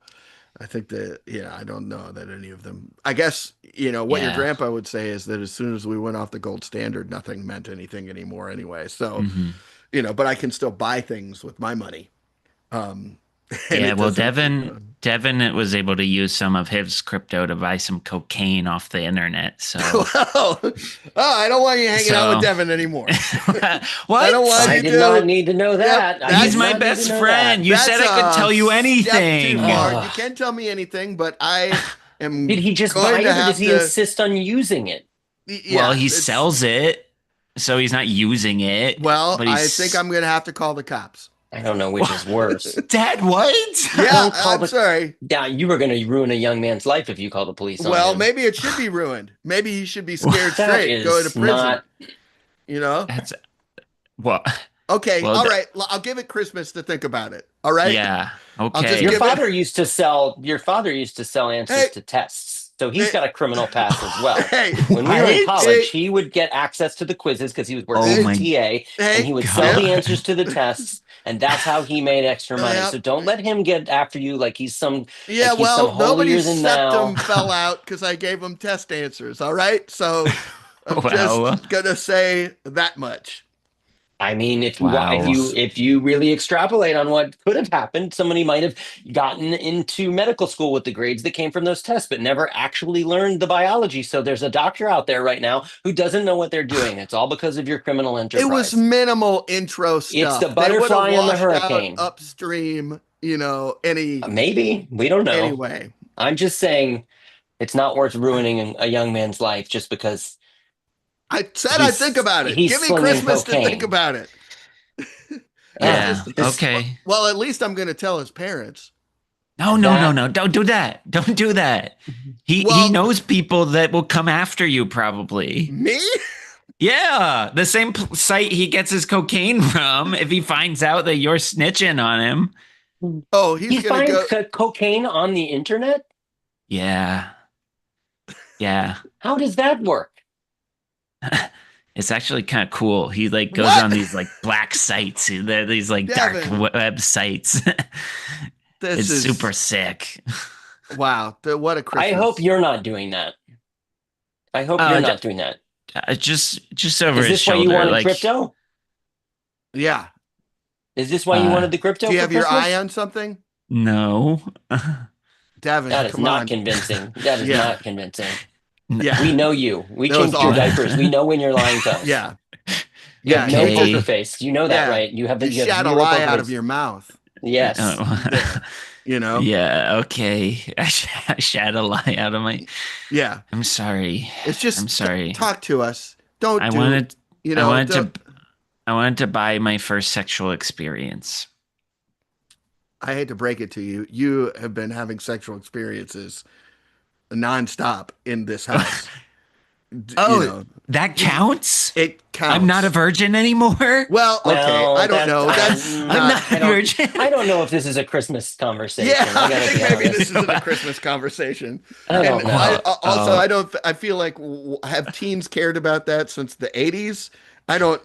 I think that, I don't know that any of them, I guess, what your grandpa would say is that as soon as we went off the gold standard, nothing meant anything anymore anyway. So, but I can still buy things with my money. Yeah, well, Devin was able to use some of his crypto to buy some cocaine off the internet. So, I don't want you hanging out with Devin anymore. What? I don't want I did not need to know that. He's my best friend. You said I could tell you anything. You can't tell me anything, but I am. Did he just buy it, or does he insist on using it? Yeah, well, he sells it, so he's not using it. Well, I think I'm going to have to call the cops. I don't know which is worse. Dad, what? Yeah, I'm sorry. Yeah, you were going to ruin a young man's life if you call the police on him. Well, maybe it should be ruined. Maybe he should be scared straight, go to prison. Not... You know? That's what? Okay, well, all right. I'll give it Christmas to think about it. All right? Yeah. Okay. Your father used to sell answers to tests. So he's got a criminal past as well. When we were in college, he would get access to the quizzes because he was working as a TA, and he would sell the answers to the tests, and that's how he made extra money. So don't let him get after you like he's some nobody's septum fell out because I gave him test answers. All right, so I'm just gonna say that much. I mean, if you really extrapolate on what could have happened, somebody might have gotten into medical school with the grades that came from those tests, but never actually learned the biology. So there's a doctor out there right now who doesn't know what they're doing. It's all because of your criminal enterprise. It was minimal intro stuff. It's the butterfly and the hurricane. Upstream, maybe, we don't know. Anyway, I'm just saying it's not worth ruining a young man's life just because. I said I'd think about it. Give me Christmas to think about it. Yeah. Okay. Well, at least I'm going to tell his parents. No. Don't do that. Don't do that. He knows people that will come after you probably. Me? Yeah. The same site he gets his cocaine from if he finds out that you're snitching on him. Oh, he's going to go cocaine on the internet? Yeah. Yeah. How does that work? It's actually kind of cool. He goes on these black sites. These dark web sites. It's super sick. Wow. What a Christmas. I hope you're not doing that. I hope you're not doing that. Just over his shoulder. Is this why you wanted crypto? Yeah. Is this why you wanted the crypto? Do you have your eye on something? No. Devin, that is not convincing. That is not convincing. Yeah, we know you. We changed your diapers. We know when you're lying to us. Yeah, no poker face. You know that, right? You have you shat a lie out of your mouth. Yes. Yeah. Okay. I shat a lie out of my. Yeah. I'm sorry. It's just. I'm sorry. Talk to us. Don't. I wanted to buy my first sexual experience. I hate to break it to you. You have been having sexual experiences nonstop in this house. That counts? It counts. I'm not a virgin anymore? Well, okay. I don't know. I'm not a virgin. I don't know if this is a Christmas conversation. Yeah, I think maybe this isn't a Christmas conversation. I don't know. I feel like, have teens cared about that since the 80s? I don't,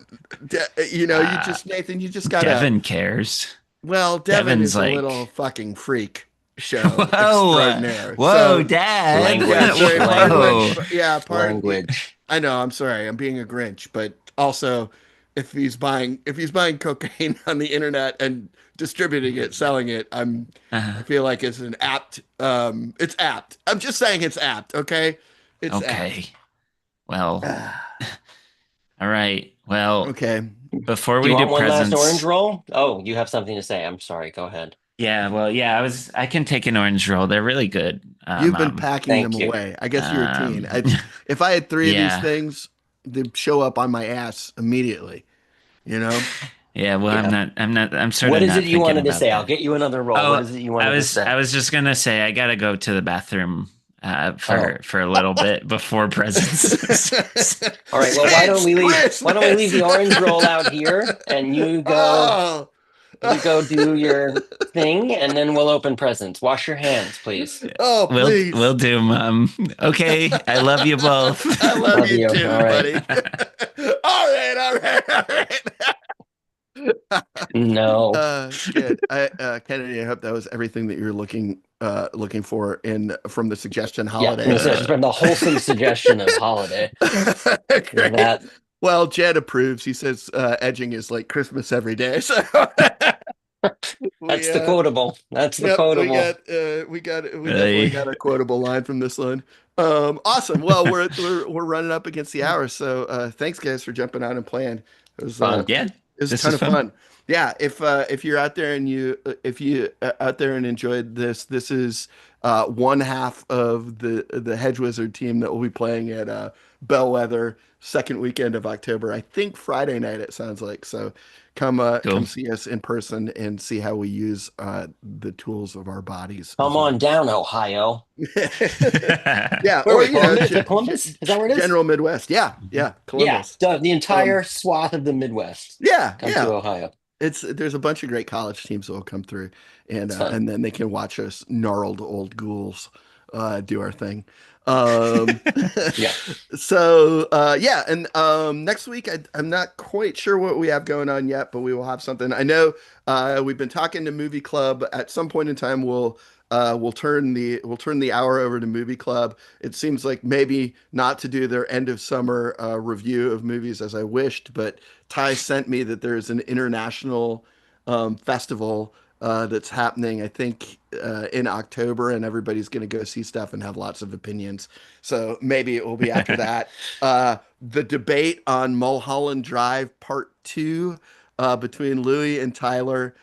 Nathan, you just got to. Devin cares. Well, Devin's is a little fucking freak. Show Whoa, Dad. Language. Yeah, language. I know. I'm sorry. I'm being a Grinch, but also, if he's buying cocaine on the internet and distributing it, selling it, I feel like it's an apt. It's apt. I'm just saying it's apt. Okay. It's okay. Apt. Well. All right. Well. Okay. Before we do one presents, last orange roll. Oh, you have something to say. I'm sorry. Go ahead. Yeah, well, I can take an orange roll. They're really good. You've been packing them away. I guess you're a teen. If I had three of these things, they'd show up on my ass immediately. Yeah, well, I'm sort of. What is it you wanted to say? I'll get you another roll. What is it you wanted to say? I was just gonna say I gotta go to the bathroom for a little bit before presents. All right. Well, why don't we leave the orange roll out here and you go. You go do your thing, and then we'll open presents. Wash your hands, please. Oh, please. We'll do, Mom. Okay, I love you both. I love you too, buddy. All right. No. Good. Kennedy, I hope that was everything that you're looking for from the suggestion holiday. Yeah, from the wholesome suggestion of holiday. That. Well, Jed approves. He says edging is like Christmas every day. So that's the quotable. That's the quotable. We definitely got a quotable line from this one. Awesome. Well, we're running up against the hour, so thanks guys for jumping out and playing. It was fun. It was kind of fun. Yeah, if you're out there and you out there and enjoyed this, this is one half of the Hedge Wizard team that will be playing at Bellwether second weekend of October. I think Friday night it sounds like. So come Cool. see us in person and see how we use the tools of our bodies Come as well. on down, Ohio. Yeah, Where are or we, Columbus? Is it Columbus? Is that where it is? General Midwest. Yeah, yeah, Yeah, Columbus. the entire swath of the Midwest. Yeah, Come yeah. to Ohio. There's a bunch of great college teams that will come through, It's fun. and then they can watch us gnarled old ghouls do our thing. Um, Yeah. So yeah, and next week I'm not quite sure what we have going on yet, but we will have something. I know we've been talking to Movie Club. At some point in time, we'll turn the hour over to Movie Club. It seems like maybe not to do their end of summer review of movies as I wished, but Ty sent me that there's an international festival that's happening, I think, in October, and everybody's going to go see stuff and have lots of opinions. So maybe it will be after that. The debate on Mulholland Drive Part 2 between Louis and Tyler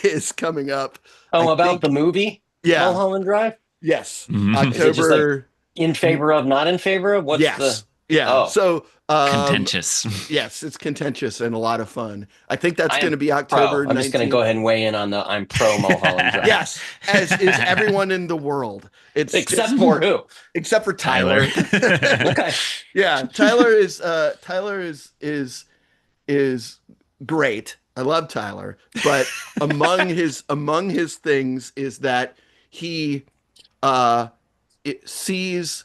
is coming up. I Oh, about think, the movie yeah, Mulholland Drive? yes, Mhm. Is it just like October. in favor of, not in favor of? What's the? Yes, yeah. Oh, So, Contentious. yes, it's contentious and a lot of fun. I think that's I going am to be pro. October I'm just going to go 19th. ahead and weigh in on the. I'm pro Mulholland Drive. Yes, as is everyone in the world. It's Except just for who? except for Tyler. Tyler. Okay. Yeah, Tyler is great. I love Tyler, but among his things is that he uh sees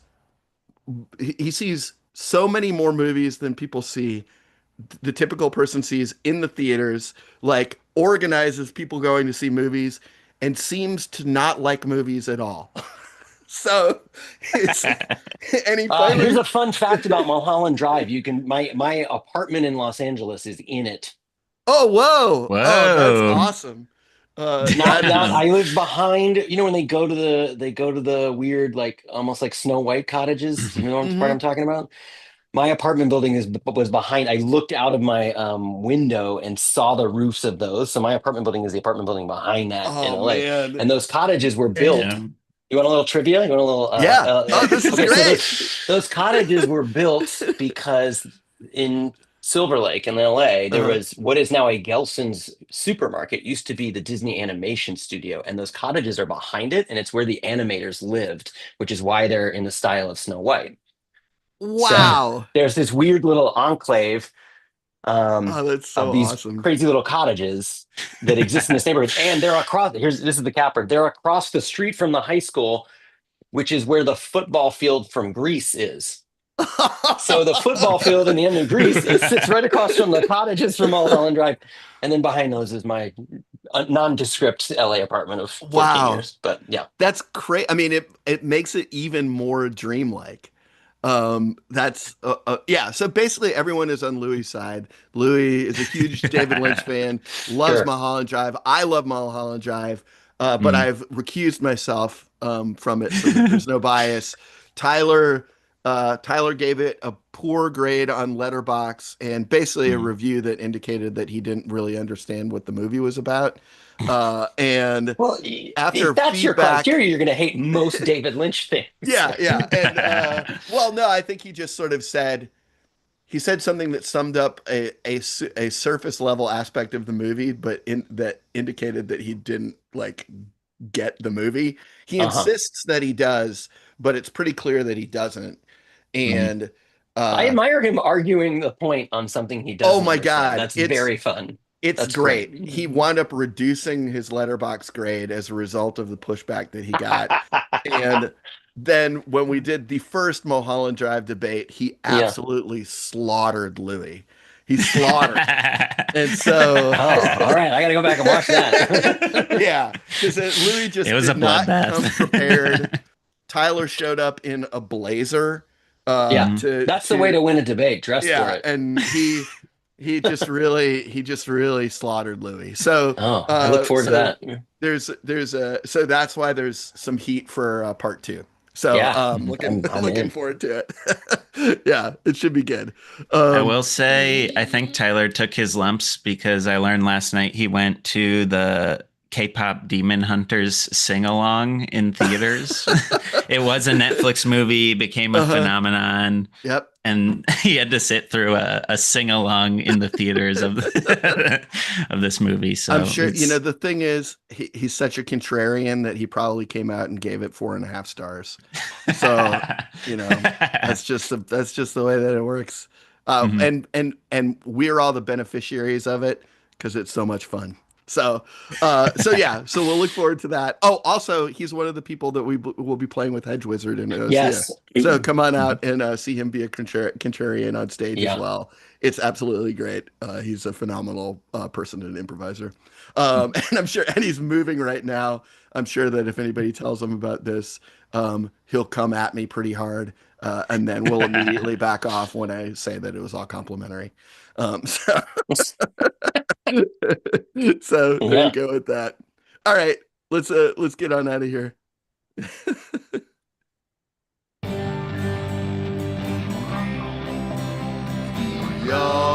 he sees so many more movies than people see the typical person sees in the theaters, like organizes people going to see movies and seems to not like movies at all. So it's and he Here's finally a fun fact about Mulholland Drive. You can my apartment in Los Angeles is in it. oh whoa oh that's Whoa. awesome Not that not is I live behind, when they go to the weird, like almost like Snow White cottages. You know what part mhm. I'm talking about? My apartment building was behind. I looked out of my window and saw the roofs of those. So my apartment building is the apartment building behind that in Oh LA. man And those cottages were built. Damn. You want a little trivia? You want a little? yeah oh this is Okay, so great those cottages were built because in Silver Lake in LA, there uh-huh. was what is now a Gelson's supermarket. Used to be the Disney Animation Studio, and those cottages are behind it, and it's where the animators lived, which is why they're in the style of Snow White. So Wow there's this weird little enclave oh that's of so these awesome crazy little cottages that exist in this neighborhood, and they're across. This is the capper. They're across the street from the high school, which is where the football field from Greece is. So the football field in the end of Greece sits right across from the cottages from Mulholland Drive, and then behind those is my nondescript LA apartment of 14 wow years. But yeah, that's crazy. I mean, it makes it even more dreamlike. That's yeah. So basically, everyone is on Louis' side. Louis is a huge David Lynch fan, loves sure. Mulholland Drive. I love Mulholland Drive, but Mm. I've recused myself from it so that there's no bias. Tyler, Tyler gave it a poor grade on Letterbox and basically a Mm. review that indicated that he didn't really understand what the movie was about. And Well, after if that's your feedback. criteria, you're going to hate most David Lynch things. Yeah, yeah. And well, no, I think he just sort of said he said something that summed up a surface level aspect of the movie, but that indicated that he didn't like get the movie. He Uh-huh. insists that he does, but it's pretty clear that he doesn't. Mm. And I uh admire him arguing the point on something he oh doesn't my understand. God, That's very fun. it's That's great. great. He wound up reducing his letterbox grade as a result of the pushback that he got. And then when we did the first Mulholland Drive debate, he Yeah. absolutely slaughtered Louis. He slaughtered. And so, Oh, all right. I got to go back and watch that. yeah, because Louis just It was a did not come prepared. bloodbath. Tyler showed up in a blazer Yeah. Mm. That's the way to win a debate. Dress for yeah, it. and he just really slaughtered Louis. So Oh, I look forward to so that. there's so that's why there's some heat for part two. So Yeah, looking forward to it. Yeah, it should be good. I will say, I think Tyler took his lumps because I learned last night he went to the K-pop Demon Hunters sing-along in theaters. It was a Netflix movie, became a phenomenon. Yep. And he had to sit through a sing-along in the theaters of of this movie. So I'm sure, the thing is, he's such a contrarian that he probably came out and gave it 4.5 stars. So, that's just the way that it works. And we're all the beneficiaries of it because it's so much fun. So yeah, so we'll look forward to that. Oh, also, he's one of the people that we will be playing with Hedge Wizard in OCS. Yes. So come on out and see him be a contrarian on stage as well. It's absolutely great. He's a phenomenal person and improviser. And I'm sure, and he's moving right now. I'm sure that if anybody tells him about this, he'll come at me pretty hard. And then we'll immediately back off when I say that it was all complimentary. So there you go with that. All right, let's get on out of here. Yo.